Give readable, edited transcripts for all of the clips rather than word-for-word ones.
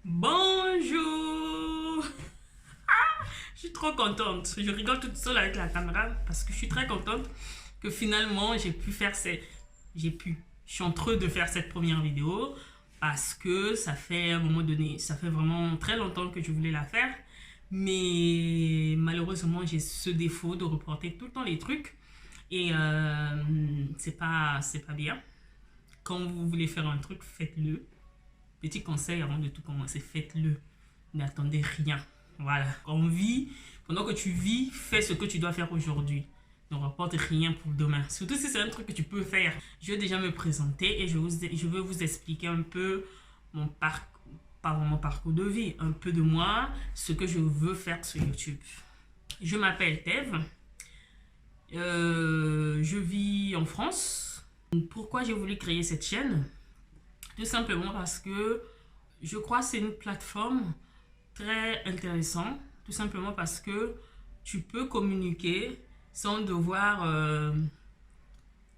Bonjour. Je suis trop contente. Je rigole toute seule avec la caméra parce que je suis très contente que finalement j'ai pu faire cette... Je suis en train de faire cette première vidéo parce que ça fait à un moment donné, ça fait vraiment très longtemps que je voulais la faire. Mais malheureusement, j'ai ce défaut de reporter tout le temps les trucs. Et c'est pas bien. Quand vous voulez faire un truc, faites-le. Petit conseil avant de tout commencer, faites-le. N'attendez rien. Voilà. On vit, pendant que tu vis, fais ce que tu dois faire aujourd'hui. Ne reporte rien pour demain. Surtout si c'est un truc que tu peux faire. Je vais déjà me présenter et je vais vous expliquer un peu mon parcours, pas mon parcours de vie, un peu de moi, ce que je veux faire sur YouTube. Je m'appelle Thève. Je vis en France. Pourquoi j'ai voulu créer cette chaîne? Tout simplement parce que je crois que c'est une plateforme très intéressante. Tout simplement parce que tu peux communiquer sans devoir...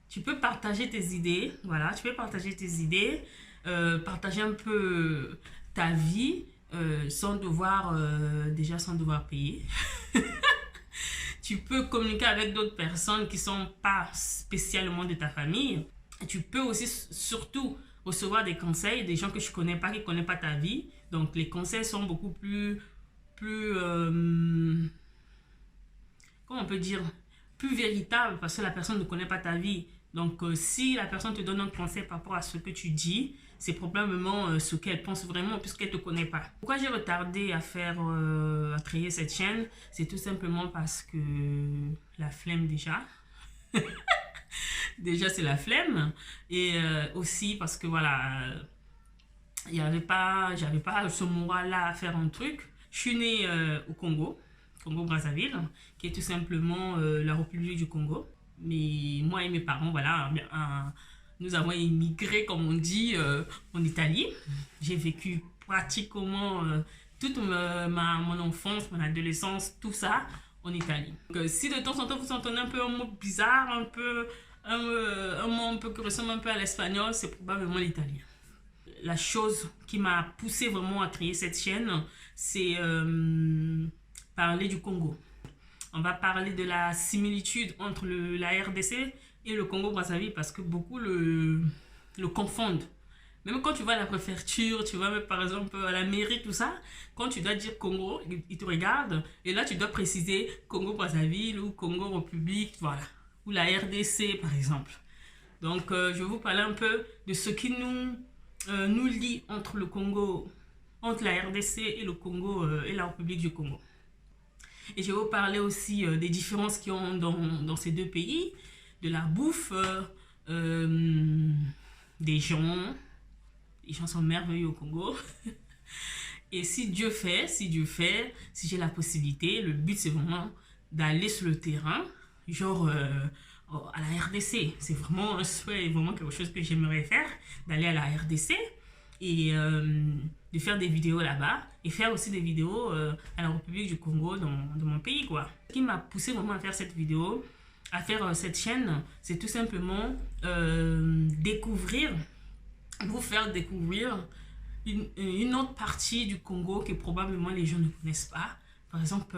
tu peux partager tes idées. Voilà, tu peux partager tes idées. Partager un peu ta vie sans devoir... déjà sans devoir payer. Tu peux communiquer avec d'autres personnes qui ne sont pas spécialement de ta famille. Tu peux aussi surtout recevoir des conseils des gens que je ne connais pas, qui ne connaissent pas ta vie. Donc les conseils sont beaucoup comment on peut dire, plus véritables parce que la personne ne connaît pas ta vie. Donc si la personne te donne un conseil par rapport à ce que tu dis, c'est probablement ce qu'elle pense vraiment puisqu'elle ne te connaît pas. Pourquoi j'ai retardé à créer cette chaîne? C'est tout simplement parce que la flemme déjà. Déjà c'est la flemme et aussi parce que voilà, j'avais pas ce moral là à faire un truc. Je suis née au Congo-Brazzaville, qui est tout simplement la République du Congo. Mais moi et mes parents, voilà, nous avons immigré, comme on dit, en Italie. J'ai vécu pratiquement toute mon enfance, mon adolescence, tout ça en Italie. Donc, si de temps en temps vous entendez un peu un mot bizarre, un mot un peu qui ressemble un peu à l'espagnol, c'est probablement l'italien. La chose qui m'a poussé vraiment à créer cette chaîne, c'est parler du Congo. On va parler de la similitude entre la RDC et le Congo-Brazzaville parce que beaucoup le confondent. Même quand tu vas à la préfecture, tu vas même par exemple à la mairie, tout ça, quand tu dois dire Congo, ils te regardent et là tu dois préciser Congo-Brazzaville ou Congo-République, voilà. Ou la RDC par exemple. Donc je vais vous parler un peu de ce qui nous lie entre le Congo, entre la RDC et le Congo et la République du Congo. Et je vais vous parler aussi des différences qu'il y a dans ces deux pays, de la bouffe, des gens. Les gens sont merveilleux au Congo. Et si Dieu fait, si j'ai la possibilité, le but c'est vraiment d'aller sur le terrain, genre à la RDC. C'est vraiment un souhait, vraiment quelque chose que j'aimerais faire, d'aller à la RDC et de faire des vidéos là-bas et faire aussi des vidéos à la République du Congo dans mon pays, quoi. Ce qui m'a poussé vraiment à faire cette vidéo, à faire cette chaîne, c'est tout simplement vous faire découvrir une autre partie du Congo que probablement les gens ne connaissent pas. Par exemple,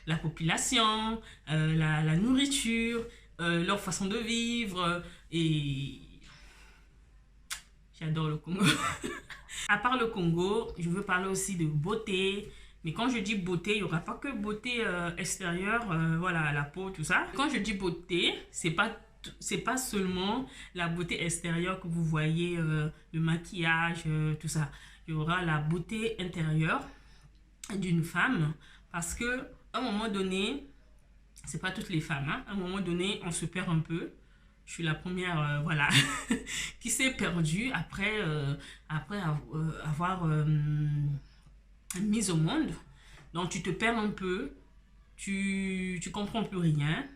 la population, la nourriture, leur façon de vivre et j'adore le Congo. À part le Congo, je veux parler aussi de beauté. Mais quand je dis beauté, il n'y aura pas que beauté extérieure, voilà, la peau, tout ça. Quand je dis beauté, c'est pas seulement la beauté extérieure que vous voyez, le maquillage, tout ça. Il y aura la beauté intérieure d'une femme parce que à un moment donné, c'est pas toutes les femmes, hein, à un moment donné, on se perd un peu. Je suis la première, voilà, qui s'est perdue après avoir mis au monde. Donc, tu te perds un peu, tu comprends plus rien,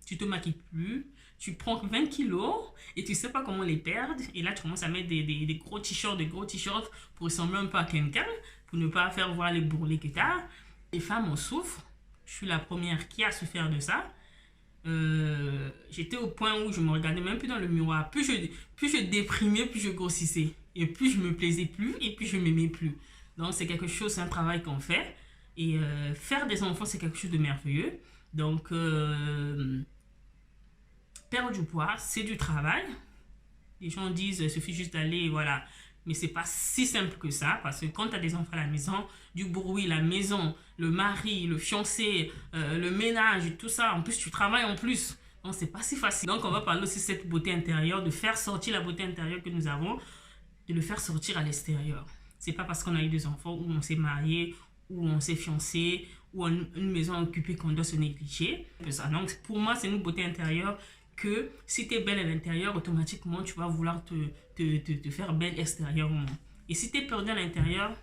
tu te maquilles plus, tu prends 20 kilos et tu sais pas comment les perdre. Et là, tu commences à mettre des gros t-shirts, pour ressembler un peu à quelqu'un, pour ne pas faire voir les bourrelets que tu as. Les femmes en souffrent. Je suis la première qui a souffert de ça. J'étais au point où je me regardais même plus dans le miroir. Plus je déprimais, plus je grossissais. Et plus je me plaisais plus et plus je m'aimais plus. Donc c'est quelque chose, c'est un travail qu'on fait. Et faire des enfants, c'est quelque chose de merveilleux. Donc perdre du poids, c'est du travail. Les gens disent, il suffit juste d'aller, voilà. Mais c'est pas si simple que ça, parce que quand tu as des enfants à la maison, du bruit, la maison, le mari, le fiancé, le ménage, tout ça, en plus tu travailles en plus. Donc c'est pas si facile. Donc on va parler aussi de cette beauté intérieure, de faire sortir la beauté intérieure que nous avons, de le faire sortir à l'extérieur. C'est pas parce qu'on a eu des enfants ou on s'est marié ou on s'est fiancé ou une maison occupée qu'on doit se négliger. Donc pour moi c'est une beauté intérieure que si tu es belle à l'intérieur, automatiquement tu vas vouloir te faire belle extérieurement. Et si tu es perdu à l'intérieur,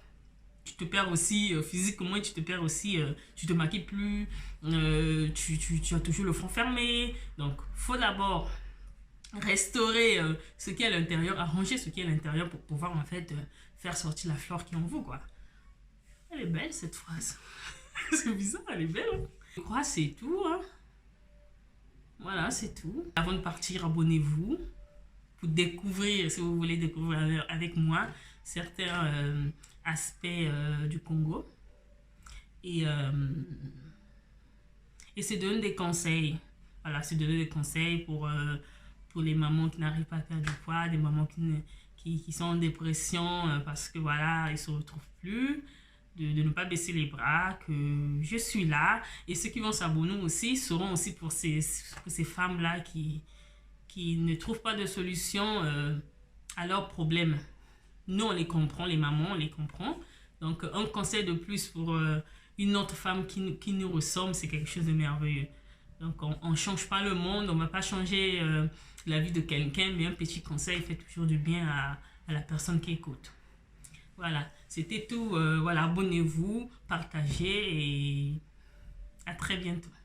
tu te perds aussi physiquement, tu te perds aussi, tu te maquilles plus, tu as toujours le front fermé. Donc faut d'abord restaurer ce qui est à l'intérieur, arranger ce qui est à l'intérieur pour pouvoir en fait faire sortir la fleur qui est en vous, quoi. Elle est belle cette phrase. C'est bizarre, elle est belle. Hein. Je crois que c'est tout. Hein. Voilà, c'est tout. Avant de partir, abonnez-vous pour découvrir, si vous voulez découvrir avec moi, certains aspects du Congo. Et c'est donner des conseils. Voilà, c'est donner des conseils pour les mamans qui n'arrivent pas à perdre du poids, des mamans qui sont en dépression parce que voilà, ils ne se retrouvent plus. De ne pas baisser les bras, que je suis là. Et ceux qui vont s'abonner aussi seront aussi pour ces femmes-là qui ne trouvent pas de solution à leurs problèmes. Nous, on les comprend, les mamans, on les comprend. Donc, un conseil de plus pour une autre femme qui nous ressemble, c'est quelque chose de merveilleux. Donc, on ne change pas le monde, on ne va pas changer la vie de quelqu'un, mais un petit conseil fait toujours du bien à la personne qui écoute. Voilà, c'était tout. Voilà, abonnez-vous, partagez et à très bientôt.